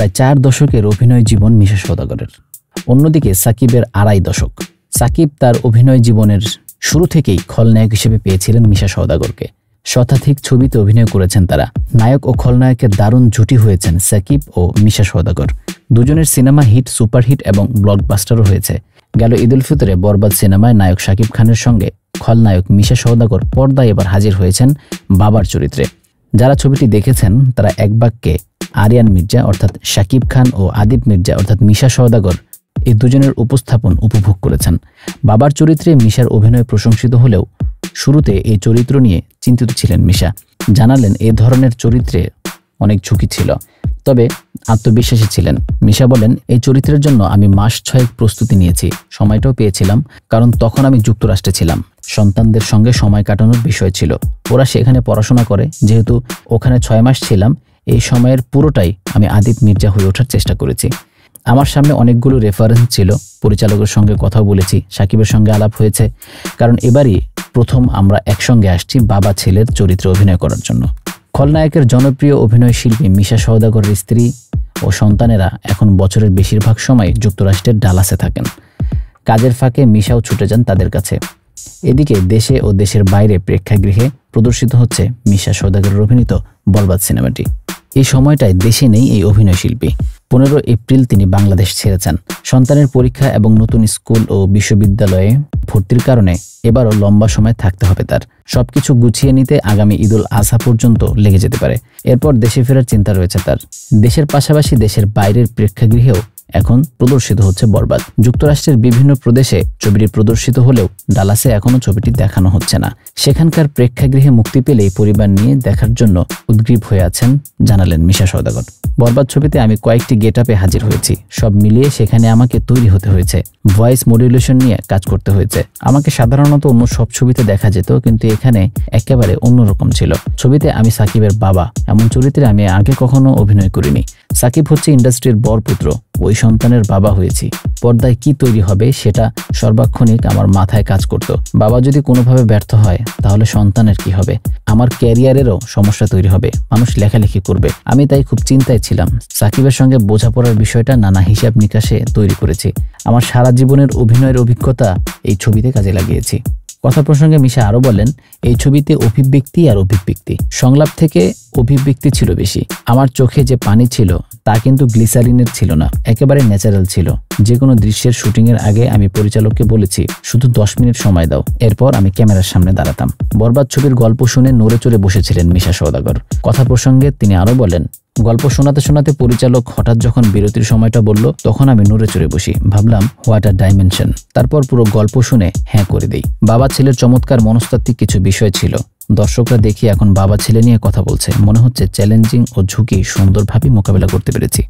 প্রায় 4 দশকের অভিনয় জীবন মিশা সওদাগরের। অন্যদিকে সাকিবের 2.5 দশক। সাকিব তার অভিনয় জীবনের শুরু থেকেই খলনায়ক হিসেবে পেয়েছিলেন মিশা সওদাগরকে। শতাধিক ছবিতে অভিনয় করেছেন তারা। নায়ক ও খলনায়কের দারুণ জুটি হয়েছেন সাকিব ও মিশা সওদাগর। দুজনের সিনেমা হিট, সুপারহিট এবং ব্লকবাস্টারও হয়েছে। গেল ঈদ উল ফিতরে বরবাদ সিনেমায় নায়ক শাকিব খানের সঙ্গে খলনায়ক মিশা সওদাগর পর্দায় এবার হাজির হয়েছেন বাবার চরিত্রে। যারা ছবিটি দেখেছেন তারা এক বাক্যে আরিয়ান মির্জা অর্থাৎ শাকিব খান ও আদিব মির্জা অর্থাৎ মিশা সওদাগর এই দুজনের উপস্থাপন উপভোগ করেছেন। বাবার চরিত্রে মিশার অভিনয় প্রশংসিত হলেও শুরুতে এই চরিত্র নিয়ে চিন্তিত ছিলেন মিশা। জানালেন এ ধরনের চরিত্রে অনেক ঝুঁকি ছিল, তবে আত্মবিশ্বাসী ছিলেন। মিশা বলেন, এই চরিত্রের জন্য আমি মাস 6 প্রস্তুতি নিয়েছি, সময়টাও পেয়েছিলাম, কারণ তখন আমি যুক্তরাষ্ট্রে ছিলাম। সন্তানদের সঙ্গে সময় কাটানোর বিষয় ছিল। ওরা সেখানে পড়াশোনা করে, যেহেতু ওখানে 6 মাস ছিলাম, এই সময়ের পুরোটাই আমি আদিব মির্জা হয়ে ওঠার চেষ্টা করেছি। আমার সামনে অনেকগুলো রেফারেন্স ছিল, পরিচালকের সঙ্গে কথা বলেছি, সাকিবের সঙ্গে আলাপ হয়েছে, কারণ এবারই প্রথম আমরা একসঙ্গে আসছি বাবা ছেলের চরিত্রে অভিনয় করার জন্য। খলনায়কের জনপ্রিয় অভিনয় শিল্পী মিশা সওদাগরের স্ত্রী ও সন্তানেরা এখন বছরের বেশিরভাগ সময় যুক্তরাষ্ট্রের ডালাসে থাকেন। কাজের ফাঁকে মিশাও ছুটে যান তাদের কাছে। এদিকে দেশে ও দেশের বাইরে প্রেক্ষাগৃহে প্রদর্শিত হচ্ছে মিশা সওদাগরের অভিনীত বরবাদ সিনেমাটি। এই সময়টায় দেশে নেই এই অভিনয় শিল্পী। 15 এপ্রিল তিনি বাংলাদেশ ছেড়েছেন। সন্তানের পরীক্ষা এবং নতুন স্কুল ও বিশ্ববিদ্যালয়ে ভর্তির কারণে এবারও লম্বা সময় থাকতে হবে তার। সবকিছু গুছিয়ে নিতে আগামী ঈদুল আজহা পর্যন্ত লেগে যেতে পারে। এরপর দেশে ফেরার চিন্তা রয়েছে তার। দেশের পাশাপাশি দেশের বাইরের প্রেক্ষাগৃহেও এখন প্রদর্শিত হচ্ছে বরবাদ। যুক্তরাষ্ট্রের বিভিন্ন প্রদেশে ছবিটি প্রদর্শিত হলেও ডালাসে এখনও ছবিটি দেখানো হচ্ছে না। সেখানকার প্রেক্ষাগৃহে মুক্তি পেলেই পরিবার নিয়ে দেখার জন্য উদ্গ্রীব হয়ে আছেন জানালেন মিশা সওদাগর। বরবাদ ছবিতে আমি কয়েকটি গেটআপে হাজির হয়েছি। সব মিলিয়ে সেখানে আমাকে তৈরি হতে হয়েছে। ভয়েস মডুলেশন নিয়ে কাজ করতে হয়েছে। আমাকে সাধারণত অন্য সব ছবিতে দেখা যেত, কিন্তু এখানে একেবারে অন্যরকম ছিল। ছবিতে আমি সাকিবের বাবা, এমন চরিত্রে আমি আগে কখনো অভিনয় করিনি। সাকিব হচ্ছে ইন্ডাস্ট্রির বরপুত্র, ওই সন্তানের বাবা হয়েছি। পর্দায় কি তৈরি হবে সেটা সর্বাক্ষণিক আমার মাথায় কাজ করত। বাবা যদি কোনোভাবে ব্যর্থ হয় তাহলে সন্তানের কি হবে? আমার ক্যারিয়ারেরও সমস্যা তৈরি হবে, মানুষ লেখালেখি করবে। আমি তাই খুব চিন্তায় ছিলাম। সাকিবের সঙ্গে বোঝাপড়ার বিষয়টা নানা হিসাব নিকাশে তৈরি করেছি। আমার সারা জীবনের অভিনয়ের অভিজ্ঞতা এই ছবিতে কাজে লাগিয়েছি। কথা প্রসঙ্গে মিশা আরও বলেন, এই ছবিতে অভিব্যক্তি আর অভিব্যক্তি, সংলাপ থেকে অভিব্যক্তি ছিল বেশি। আমার চোখে যে পানি ছিল তা কিন্তু গ্লিসারিনের ছিল না, একেবারে ন্যাচারাল ছিল। যে কোনো দৃশ্যের শুটিংয়ের আগে আমি পরিচালককে বলেছি, শুধু 10 মিনিট সময় দাও, এরপর আমি ক্যামেরার সামনে দাঁড়াতাম। বরবাদ ছবির গল্প শুনে নড়ে চড়ে বসেছিলেন মিশা সওদাগর। কথা প্রসঙ্গে তিনি আরও বলেন, গল্প শোনাতে শোনাতে পরিচালক হঠাৎ যখন বিরতির সময়টা বলল, তখন আমি নড়ে চড়ে বসি, ভাবলাম হোয়াট আ ডাইমেনশন। তারপর পুরো গল্প শুনে হ্যাঁ করে দেই। বাবা ছেলের চমৎকার মনস্তাত্ত্বিক কিছু বিষয় ছিল। দর্শকরা দেখি এখন বাবা ছেলে নিয়ে কথা বলছে। মনে হচ্ছে চ্যালেঞ্জিং ও ঝুঁকি সুন্দরভাবে মোকাবেলা করতে পেরেছি।